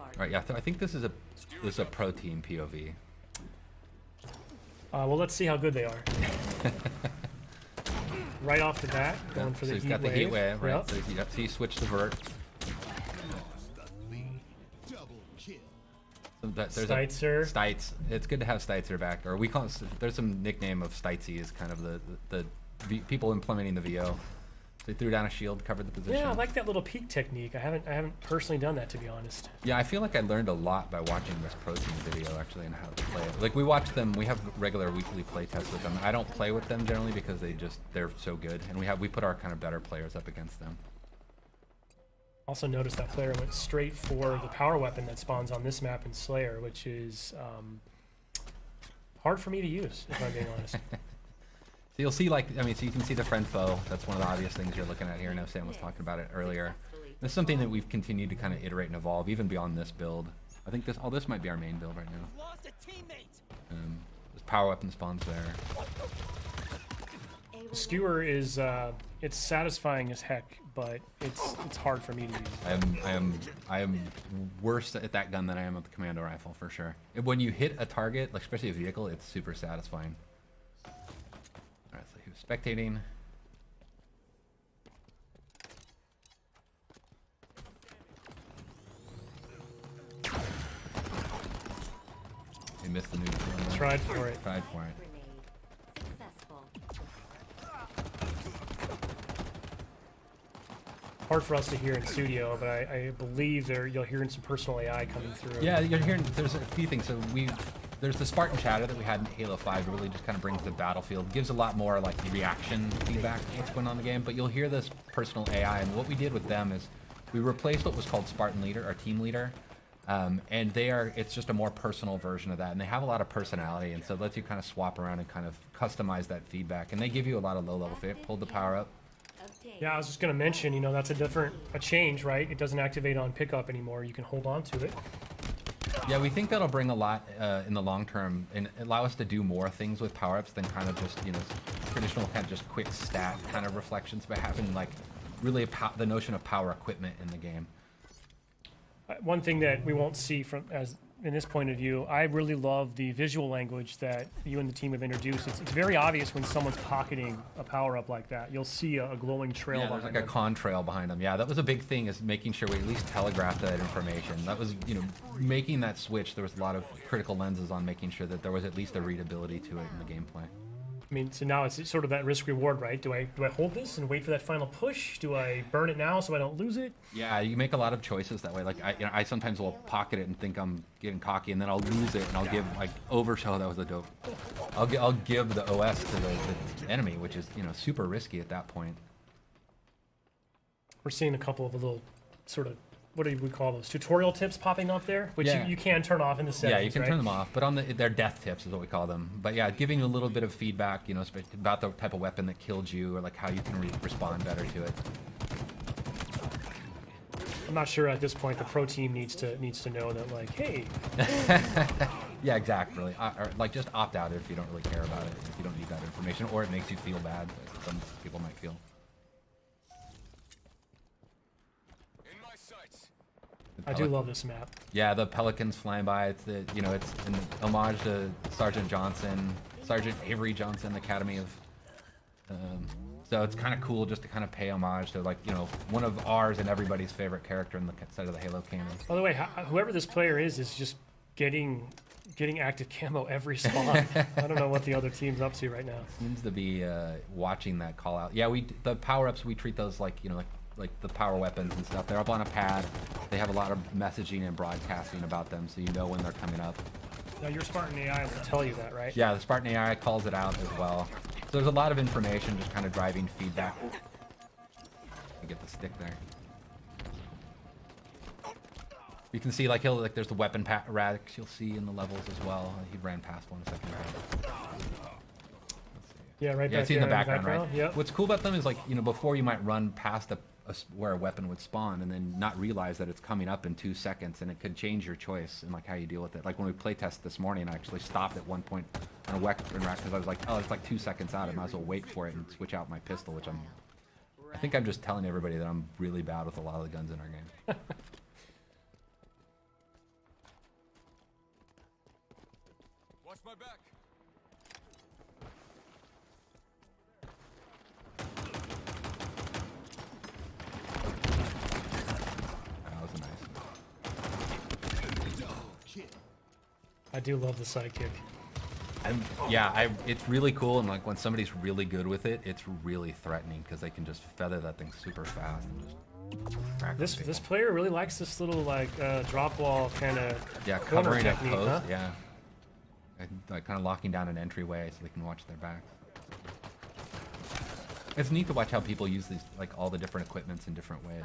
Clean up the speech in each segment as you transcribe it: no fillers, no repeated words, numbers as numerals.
All right, yeah, I think this is a pro team POV. Well, let's see how good they are. Right off the bat, going for so the he's heat got the wave. heat wave, right? Yep. So he switched to vert. So there's Steitzer. Steitz. It's good to have Steitzer back, or we call it, there's some nickname of Steitzy is kind of the people implementing the VO. They threw down a shield, covered the position. Yeah, I like that little peek technique. I haven't personally done that, to be honest. Yeah, I feel like I learned a lot by watching this pro team video actually and how to play it. Like we watch them, we have regular weekly play tests with them. I don't play with them generally because they're so good, and we put our kind of better players up against them. Also noticed that player went straight for the power weapon that spawns on this map in Slayer, which is hard for me to use, if I'm being honest. So you'll see, like, I mean, so you can see the friend foe. That's one of the obvious things you're looking at here. I know Sam was talking about it earlier. This is something that we've continued to kind of iterate and evolve, even beyond this build. I think this might be our main build right now. There's power weapon spawns there. The skewer is it's satisfying as heck, but it's hard for me to use. I am worse at that gun than I am with the commando rifle for sure. When you hit a target, like especially a vehicle, it's super satisfying. Alright, so he was spectating. He missed the new. Tried for it. Tried for it. Hard for us to hear in studio, but I believe you'll hear some personal AI coming through. Yeah, you're hearing. There's a few things. So there's the Spartan chatter that we had in Halo 5 that really just kind of brings the battlefield, gives a lot more like reaction feedback to what's going on in the game. But you'll hear this personal AI, and what we did with them is we replaced what was called Spartan Leader, our team leader, and it's just a more personal version of that, and they have a lot of personality, and so it lets you kind of swap around and kind of customize that feedback, and they give you a lot of low-level feedback. Pulled the power up. Yeah, I was just going to mention, you know, that's a change, right? It doesn't activate on pickup anymore. You can hold on to it. Yeah, we think that'll bring a lot in the long term and allow us to do more things with power-ups than kind of just, you know, traditional kind of just quick stat kind of reflections, but having like really the notion of power equipment in the game. One thing that we won't see in this point of view, I really love the visual language that you and the team have introduced. It's very obvious when someone's pocketing a power-up like that. You'll see a glowing trail behind there's like them. a contrail behind them. Yeah, that was a big thing, is making sure we at least telegraphed that information. That was, you know, making that switch, there was a lot of critical lenses on making sure that there was at least a readability to it in the gameplay. I mean, so now it's sort of that risk-reward, right? Do I hold this and wait for that final push? Do I burn it now so I don't lose it? Yeah, you make a lot of choices that way. Like I sometimes will pocket it and think I'm getting cocky, and then I'll lose it, and I'll give like overshow. That was a dope. I'll give the OS to the enemy, which is, you know, super risky at that point. We're seeing a couple of little sort of, what do we call those, tutorial tips popping up there, which Yeah. you can turn off in the settings. Yeah, you can right? turn them off, but on they're death tips is what we call them. But yeah, giving you a little bit of feedback, you know, about the type of weapon that killed you, or like how you can respond better to it. I'm not sure at this point the pro team needs to know that, like, hey. Yeah, exactly. Or like just opt out if you don't really care about it, if you don't need that information, or it makes you feel bad, as some people might feel. I do love this map. Yeah, the pelicans flying by. It's it's an homage to Sergeant Avery Johnson, Academy of. So it's kind of cool just to kind of pay homage to, like, you know, one of ours and everybody's favorite character in the side of the Halo canon. By the way, whoever this player is just getting active camo every spawn. I don't know what the other team's up to right now. Seems to be watching that call out. Yeah, the power ups, we treat those like, you know, like the power weapons and stuff. They're up on a pad. They have a lot of messaging and broadcasting about them, so you know when they're coming up. Now your Spartan AI will tell you that, right? Yeah, the Spartan AI calls it out as well. So there's a lot of information just kind of driving feedback. You get the stick there. You can see, like, there's the weapon racks you'll see in the levels as well. He ran past one a second ago. Yeah, right. Yeah, back it's in the there background, right? Yep. What's cool about them is, like, you know, before you might run past where a weapon would spawn and then not realize that it's coming up in 2 seconds, and it could change your choice and like how you deal with it. Like when we playtest this morning, I actually stopped at one point on a weapon rack because I was like, oh, it's like 2 seconds out. I might as well wait for it and switch out my pistol, which I think I'm just telling everybody that I'm really bad with a lot of the guns in our game. my back. That was nice. I do love the sidekick. It's really cool, and like when somebody's really good with it, it's really threatening because they can just feather that thing super fast and just crack This player really likes this little like drop wall kind of covering a technique, post, huh? yeah, and, like kind of locking down an entryway so they can watch their backs. It's neat to watch how people use these, like all the different equipments in different ways.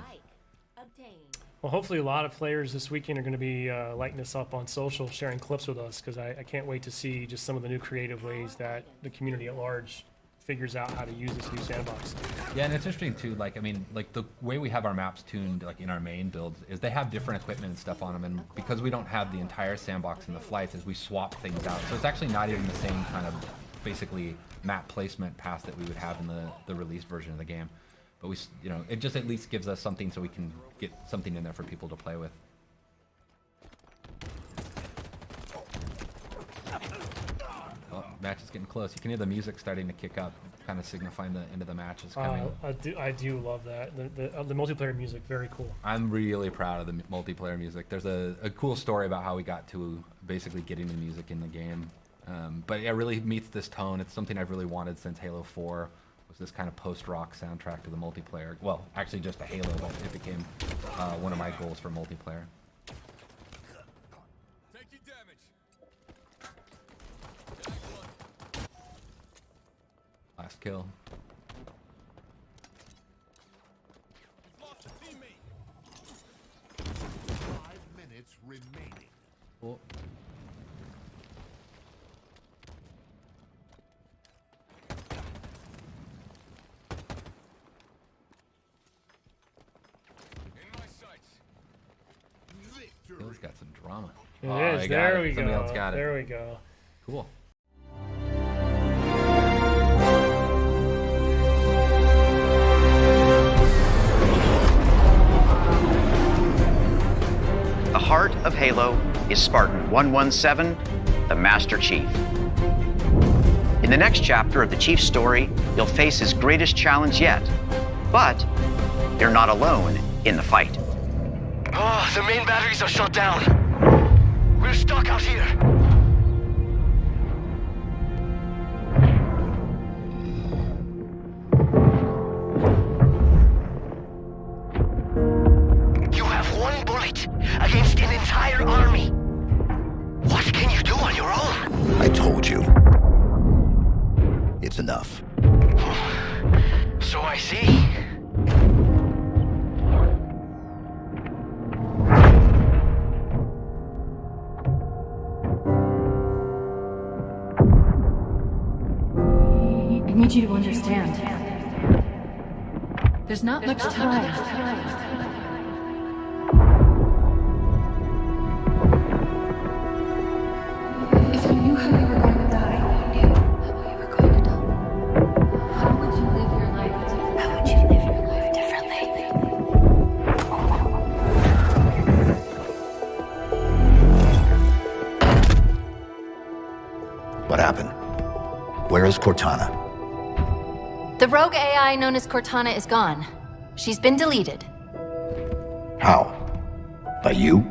Well, hopefully a lot of players this weekend are going to be lighting us up on social, sharing clips with us, because I can't wait to see just some of the new creative ways that the community at large figures out how to use this new sandbox. Yeah, and it's interesting too, like, I mean, like the way we have our maps tuned, like in our main builds, is they have different equipment and stuff on them, and because we don't have the entire sandbox in the flights, is we swap things out. So it's actually not even the same kind of, basically, map placement path that we would have in the released version of the game. But we, you know, it just at least gives us something so we can get something in there for people to play with. Oh, match is getting close. You can hear the music starting to kick up, kind of signifying the end of the match is coming. I do love that. The multiplayer music, very cool. I'm really proud of the multiplayer music. There's a cool story about how we got to basically getting the music in the game. But it really meets this tone. It's something I've really wanted since Halo 4. Was this kind of post-rock soundtrack to the multiplayer. Well, actually just a Halo, but it became one of my goals for multiplayer. Taking damage. Last kill. You've lost a teammate. 5 minutes remaining. Cool. Bill's got some drama. It is. There we go. Somebody else got it. There we go. Cool. The heart of Halo is Spartan 117, the Master Chief. In the next chapter of the Chief's story, you'll face his greatest challenge yet. But you're not alone in the fight. Oh, the main batteries are shut down. We're stuck out here. You have one bullet against an entire army. What can you do on your own? I told you. It's enough. So I see. I need you to understand. There's not much time. If you knew how you were going to die, you knew how you were going to die. How would you live your life differently? How would you live your life differently? What happened? Where is Cortana? The rogue AI known as Cortana is gone. She's been deleted. How? By you?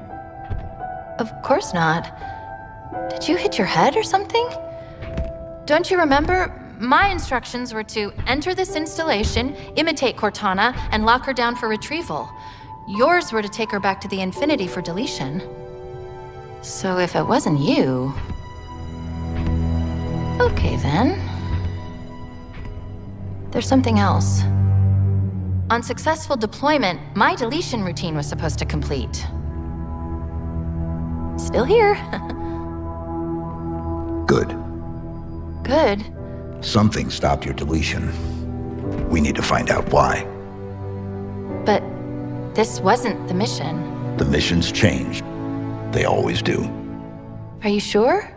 Of course not. Did you hit your head or something? Don't you remember? My instructions were to enter this installation, imitate Cortana, and lock her down for retrieval. Yours were to take her back to the Infinity for deletion. So if it wasn't you... Okay then. There's something else. On successful deployment, my deletion routine was supposed to complete. Still here. Good. Good. Something stopped your deletion. We need to find out why. But this wasn't the mission. The missions changed. They always do. Are you sure?